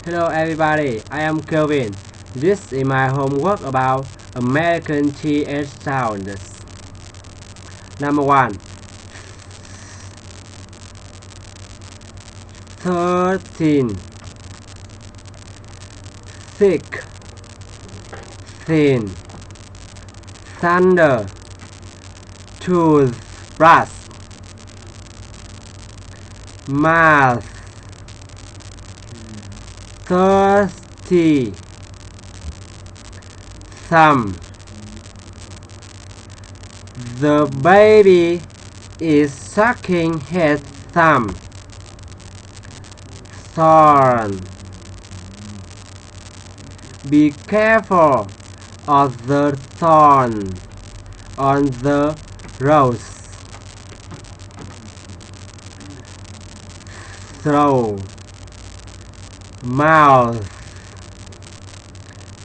Hello everybody, I am Kelvin. This is my homework about American TH sounds. Number 1. 13. Thick, thin, thunder, toothbrush, mouth, thirsty, thumb. The baby is sucking his thumb. Thorn. Be careful of the thorn on the rose. Throw. Mouth.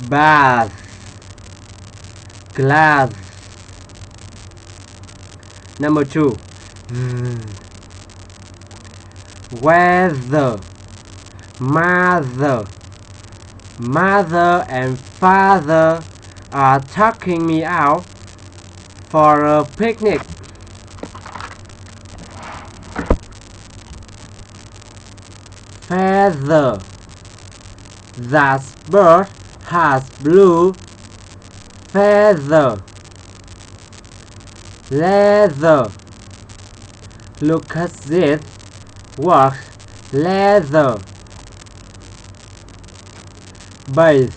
Bath. Glass. Number 2. Weather. Mother and father are taking me out for a picnic. Feather. That bird has blue feather. Leather. Look at this. What leather? Bathe.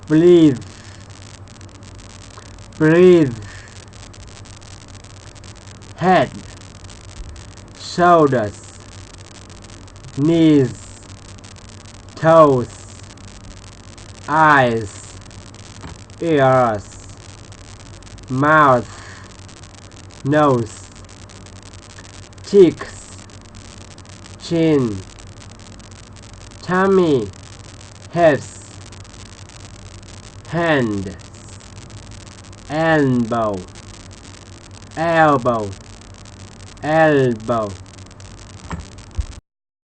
Breathe. Head. Shoulders. Knees. Toes. Eyes. Ears. Mouth. Nose. Cheeks. Chin. Tummy. Hips. Hand. Elbow.